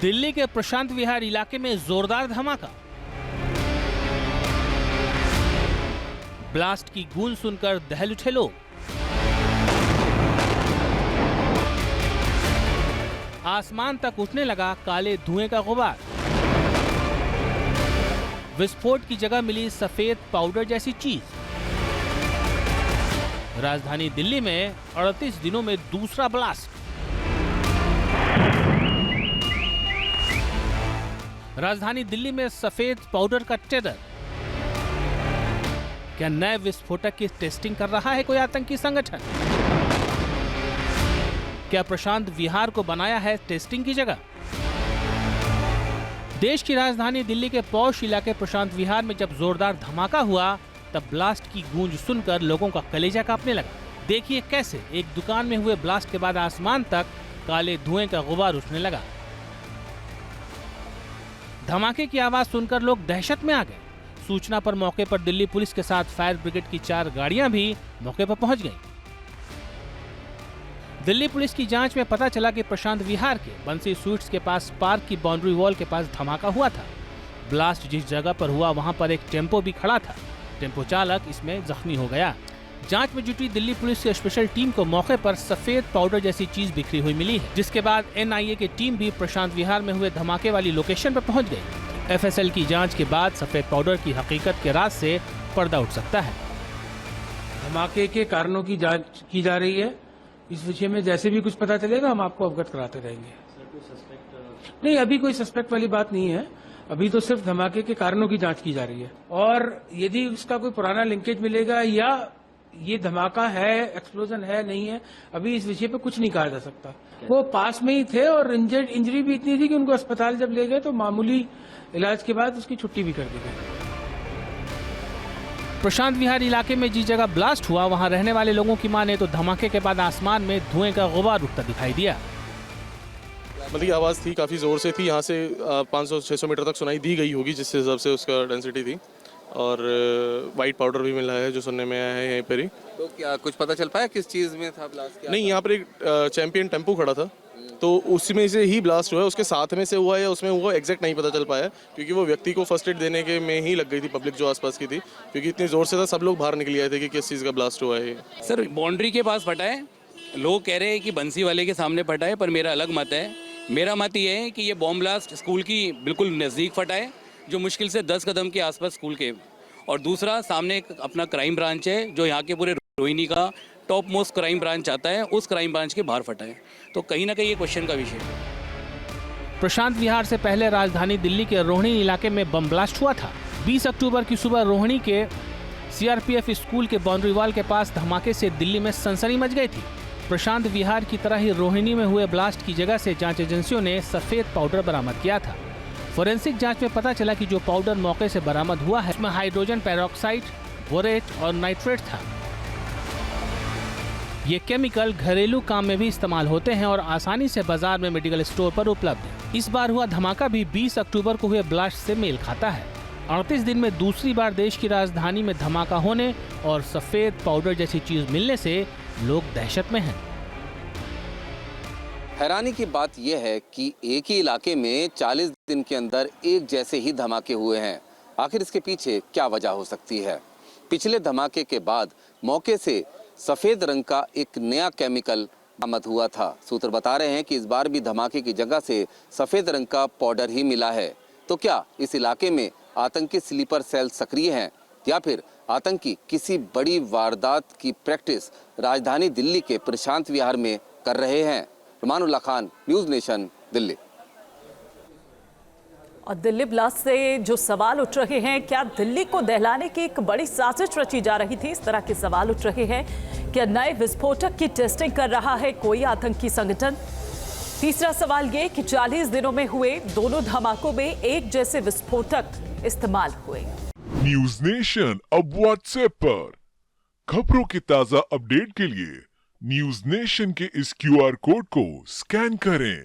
दिल्ली के प्रशांत विहार इलाके में जोरदार धमाका। ब्लास्ट की गूंज सुनकर दहल उठे लोग। आसमान तक उठने लगा काले धुएं का गुबार। विस्फोट की जगह मिली सफेद पाउडर जैसी चीज। राजधानी दिल्ली में 38 दिनों में दूसरा ब्लास्ट। राजधानी दिल्ली में सफेद पाउडर का टेरर। क्या नए विस्फोटक की टेस्टिंग कर रहा है कोई आतंकी संगठन? क्या प्रशांत विहार को बनाया है टेस्टिंग की जगह? देश की राजधानी दिल्ली के पौष इलाके प्रशांत विहार में जब जोरदार धमाका हुआ तब ब्लास्ट की गूंज सुनकर लोगों का कलेजा कांपने लगा। देखिए कैसे एक दुकान में हुए ब्लास्ट के बाद आसमान तक काले धुएं का गुबार उठने लगा। धमाके की आवाज सुनकर लोग दहशत में आ गए। सूचना पर मौके पर दिल्ली पुलिस के साथ फायर ब्रिगेड की 4 गाड़ियां भी मौके पर पहुंच गईं। दिल्ली पुलिस की जांच में पता चला कि प्रशांत विहार के बंसी स्वीट्स के पास पार्क की बाउंड्री वॉल के पास धमाका हुआ था। ब्लास्ट जिस जगह पर हुआ वहां पर एक टेम्पो भी खड़ा था। टेम्पो चालक इसमें जख्मी हो गया। जांच में जुटी दिल्ली पुलिस की स्पेशल टीम को मौके पर सफेद पाउडर जैसी चीज बिखरी हुई मिली है, जिसके बाद एनआईए की टीम भी प्रशांत विहार में हुए धमाके वाली लोकेशन पर पहुंच गई। एफएसएल की जांच के बाद सफेद पाउडर की हकीकत के राज से पर्दा उठ सकता है। धमाके के कारणों की जांच की जा रही है। इस विषय में जैसे भी कुछ पता चलेगा हम आपको अवगत कराते रहेंगे। नहीं, अभी कोई सस्पेक्ट वाली बात नहीं है। अभी तो सिर्फ धमाके के कारणों की जांच की जा रही है और यदि उसका कोई पुराना लिंकेज मिलेगा या ये धमाका है, एक्सप्लोजन है नहीं है, अभी इस विषय पे कुछ नहीं कहा जा सकता। वो पास में ही थे और इंजरी भी इतनी थी कि उनको अस्पताल जब ले गए तो मामूली इलाज के बाद उसकी छुट्टी भी कर दी गई। प्रशांत विहार इलाके में जिस जगह ब्लास्ट हुआ वहां रहने वाले लोगों की माने तो धमाके के बाद आसमान में धुएं का गुबार उठता दिखाई दिया। मतलब आवाज़ थी, काफ़ी ज़ोर से थी। यहाँ से 500-600 मीटर तक सुनाई दी गई होगी जिस हिसाब से उसका डेंसिटी थी। और वाइट पाउडर भी मिला है जो सुनने में आया है यहीं पर ही। तो क्या कुछ पता चल पाया किस चीज़ में था ब्लास्ट? नहीं, यहाँ पर एक चैंपियन टेम्पो खड़ा था तो उसमें से ही ब्लास्ट हुआ है। उसके साथ में से हुआ या उसमें हुआ एग्जैक्ट नहीं पता चल पाया क्योंकि वो व्यक्ति को फर्स्ट एड देने के में ही लग गई थी पब्लिक जो आसपास की थी, क्योंकि इतनी ज़ोर से था सब लोग बाहर निकल आए थे कि किस चीज़ का ब्लास्ट हुआ है। सर, बाउंड्री के पास फटा है। लोग कह रहे हैं कि बंसी वाले के सामने फटा है, पर मेरा अलग मत है। मेरा मत ये है कि ये बॉम्ब ब्लास्ट स्कूल की बिल्कुल नज़दीक फटा है, जो मुश्किल से 10 कदम के आसपास स्कूल के। और दूसरा, सामने एक अपना क्राइम ब्रांच है जो यहाँ के पूरे रोहिणी का टॉप मोस्ट क्राइम ब्रांच आता है, उस क्राइम ब्रांच के बाहर फटा है। तो कहीं ना कहीं ये क्वेश्चन का विषय है। प्रशांत विहार से पहले राजधानी दिल्ली के रोहिणी इलाके में बम ब्लास्ट हुआ था। 20 अक्टूबर की सुबह रोहिणी के सीआरपीएफ स्कूल के बाउंड्री वॉल के पास धमाके से दिल्ली में सनसनी मच गई थी। प्रशांत विहार की तरह ही रोहिणी में हुए ब्लास्ट की जगह से जांच एजेंसियों ने सफेद पाउडर बरामद किया था। फोरेंसिक जांच में पता चला कि जो पाउडर मौके से बरामद हुआ है उसमें हाइड्रोजन पेरोक्साइड, बोरेट और नाइट्रेट था। ये केमिकल घरेलू काम में भी इस्तेमाल होते हैं और आसानी से बाजार में मेडिकल स्टोर पर उपलब्ध है। इस बार हुआ धमाका भी 20 अक्टूबर को हुए ब्लास्ट से मेल खाता है। 38 दिन में दूसरी बार देश की राजधानी में धमाका होने और सफेद पाउडर जैसी चीज मिलने से लोग दहशत में हैं। हैरानी की बात यह है कि एक ही इलाके में 40 दिन के अंदर एक जैसे ही धमाके हुए हैं। आखिर इसके पीछे क्या वजह हो सकती है? पिछले धमाके के बाद मौके से सफेद रंग का एक नया केमिकल बरामद हुआ था। सूत्र बता रहे हैं कि इस बार भी धमाके की जगह से सफेद रंग का पाउडर ही मिला है। तो क्या इस इलाके में आतंकी स्लीपर सेल सक्रिय हैं या फिर आतंकी किसी बड़ी वारदात की प्रैक्टिस राजधानी दिल्ली के प्रशांत विहार में कर रहे हैं? रमानुल्लाह खान, न्यूज़ नेशन, दिल्ली। और दिल्ली ब्लास्ट से जो सवाल उठ रहे हैं, क्या दिल्ली को दहलाने की एक बड़ी साजिश रची जा रही थी? इस तरह के सवाल उठ रहे हैं। क्या नए विस्फोटक की टेस्टिंग कर रहा है कोई आतंकी संगठन? तीसरा सवाल ये कि 40 दिनों में हुए दोनों धमाकों में एक जैसे विस्फोटक इस्तेमाल हुए। न्यूज़ नेशन अब व्हाट्सएप पर खबरों के ताजा अपडेट के लिए न्यूज़ नेशन के इस QR कोड को स्कैन करें।